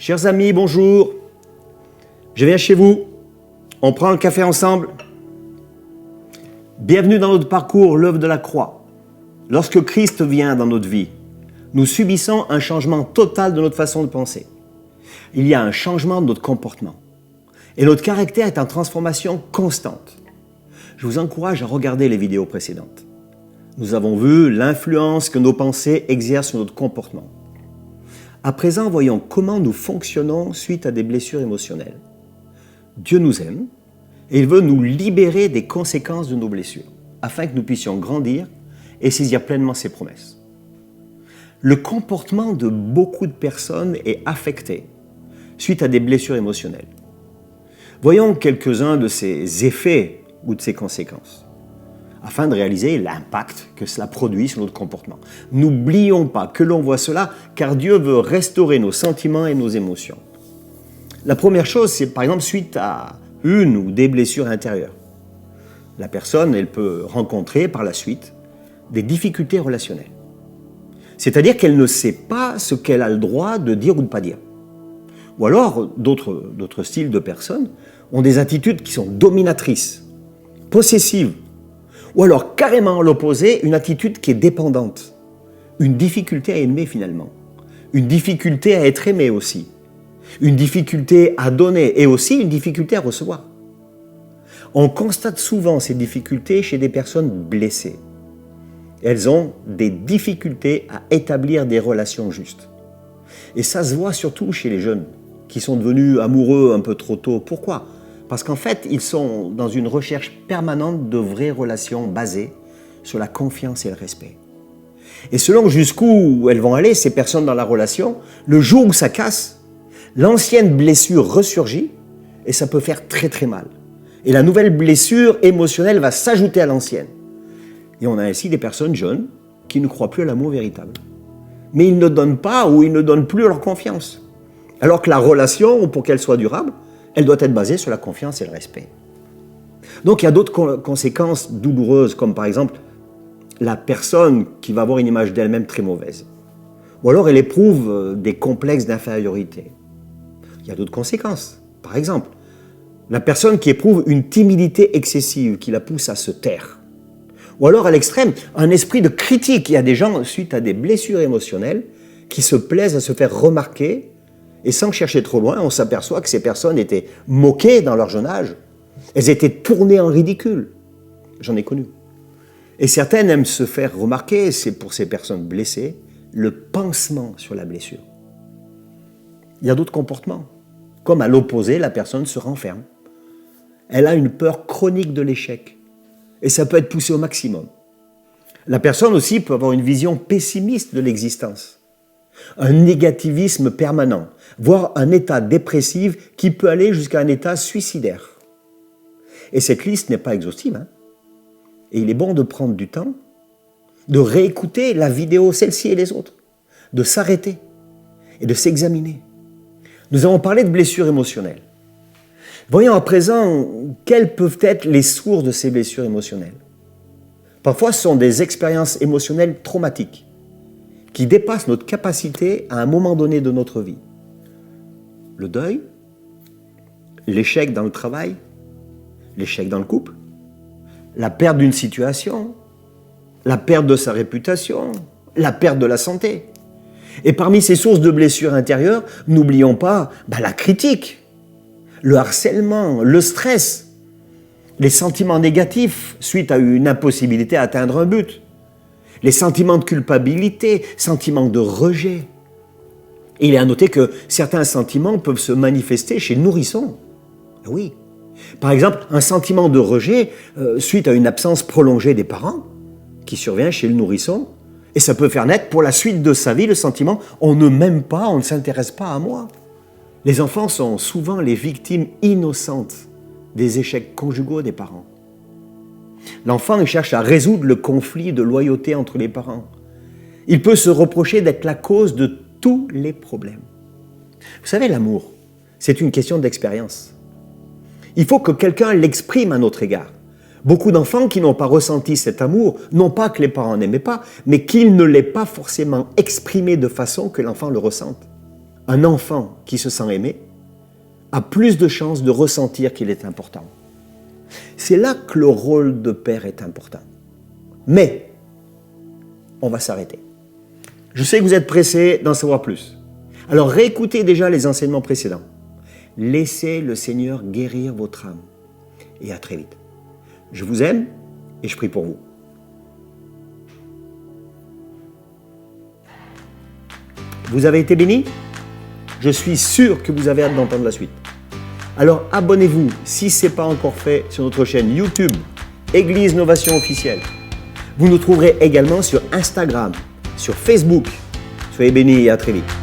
Chers amis, bonjour. Je viens chez vous. On prend un café ensemble. Bienvenue dans notre parcours, l'œuvre de la croix. Lorsque Christ vient dans notre vie, nous subissons un changement total de notre façon de penser. Il y a un changement de notre comportement. Et notre caractère est en transformation constante. Je vous encourage à regarder les vidéos précédentes. Nous avons vu l'influence que nos pensées exercent sur notre comportement. À présent, voyons comment nous fonctionnons suite à des blessures émotionnelles. Dieu nous aime et il veut nous libérer des conséquences de nos blessures, afin que nous puissions grandir et saisir pleinement ses promesses. Le comportement de beaucoup de personnes est affecté suite à des blessures émotionnelles. Voyons quelques-uns de ces effets ou de ces conséquences, afin de réaliser l'impact que cela produit sur notre comportement. N'oublions pas que l'on voit cela, car Dieu veut restaurer nos sentiments et nos émotions. La première chose, c'est par exemple suite à une ou des blessures intérieures. La personne, elle peut rencontrer par la suite des difficultés relationnelles. C'est-à-dire qu'elle ne sait pas ce qu'elle a le droit de dire ou de ne pas dire. Ou alors, d'autres styles de personnes ont des attitudes qui sont dominatrices, possessives, ou alors carrément l'opposé, une attitude qui est dépendante. Une difficulté à aimer finalement. Une difficulté à être aimé aussi. Une difficulté à donner et aussi une difficulté à recevoir. On constate souvent ces difficultés chez des personnes blessées. Elles ont des difficultés à établir des relations justes. Et ça se voit surtout chez les jeunes qui sont devenus amoureux un peu trop tôt. Pourquoi ? Parce qu'en fait, ils sont dans une recherche permanente de vraies relations basées sur la confiance et le respect. Et selon jusqu'où elles vont aller, ces personnes dans la relation, le jour où ça casse, l'ancienne blessure ressurgit et ça peut faire très très mal. Et la nouvelle blessure émotionnelle va s'ajouter à l'ancienne. Et on a ainsi des personnes jeunes qui ne croient plus à l'amour véritable. Mais ils ne donnent pas ou ils ne donnent plus leur confiance. Alors que la relation, pour qu'elle soit durable, elle doit être basée sur la confiance et le respect. Donc il y a d'autres conséquences douloureuses, comme par exemple la personne qui va avoir une image d'elle-même très mauvaise. Ou alors elle éprouve des complexes d'infériorité. Il y a d'autres conséquences. Par exemple, la personne qui éprouve une timidité excessive qui la pousse à se taire. Ou alors à l'extrême, un esprit de critique. Il y a des gens, suite à des blessures émotionnelles, qui se plaisent à se faire remarquer. Et sans chercher trop loin, on s'aperçoit que ces personnes étaient moquées dans leur jeune âge. Elles étaient tournées en ridicule. J'en ai connu. Et certaines aiment se faire remarquer, c'est pour ces personnes blessées, le pansement sur la blessure. Il y a d'autres comportements. Comme à l'opposé, la personne se renferme. Elle a une peur chronique de l'échec. Et ça peut être poussé au maximum. La personne aussi peut avoir une vision pessimiste de l'existence. Un négativisme permanent, voire un état dépressif qui peut aller jusqu'à un état suicidaire. Et cette liste n'est pas exhaustive. Et il est bon de prendre du temps, de réécouter la vidéo, celle-ci et les autres, de s'arrêter et de s'examiner. Nous avons parlé de blessures émotionnelles. Voyons à présent quelles peuvent être les sources de ces blessures émotionnelles. Parfois, ce sont des expériences émotionnelles traumatiques qui dépassent notre capacité à un moment donné de notre vie. Le deuil, l'échec dans le travail, l'échec dans le couple, la perte d'une situation, la perte de sa réputation, la perte de la santé. Et parmi ces sources de blessures intérieures, n'oublions pas la critique, le harcèlement, le stress, les sentiments négatifs suite à une impossibilité à atteindre un but, les sentiments de culpabilité, sentiments de rejet. Et il est à noter que certains sentiments peuvent se manifester chez le nourrisson. Oui. Par exemple, un sentiment de rejet suite à une absence prolongée des parents qui survient chez le nourrisson. Et ça peut faire naître pour la suite de sa vie le sentiment « on ne m'aime pas, on ne s'intéresse pas à moi ». Les enfants sont souvent les victimes innocentes des échecs conjugaux des parents. L'enfant cherche à résoudre le conflit de loyauté entre les parents. Il peut se reprocher d'être la cause de tous les problèmes. Vous savez, l'amour, c'est une question d'expérience. Il faut que quelqu'un l'exprime à notre égard. Beaucoup d'enfants qui n'ont pas ressenti cet amour, non pas que les parents n'aimaient pas, mais qu'ils ne l'aient pas forcément exprimé de façon que l'enfant le ressente. Un enfant qui se sent aimé a plus de chances de ressentir qu'il est important. C'est là que le rôle de père est important. Mais, on va s'arrêter. Je sais que vous êtes pressés d'en savoir plus. Alors réécoutez déjà les enseignements précédents. Laissez le Seigneur guérir votre âme. Et à très vite. Je vous aime et je prie pour vous. Vous avez été bénis ? Je suis sûr que vous avez hâte d'entendre la suite. Alors abonnez-vous si ce n'est pas encore fait sur notre chaîne YouTube, Église Novation Officielle. Vous nous trouverez également sur Instagram, sur Facebook. Soyez bénis et à très vite.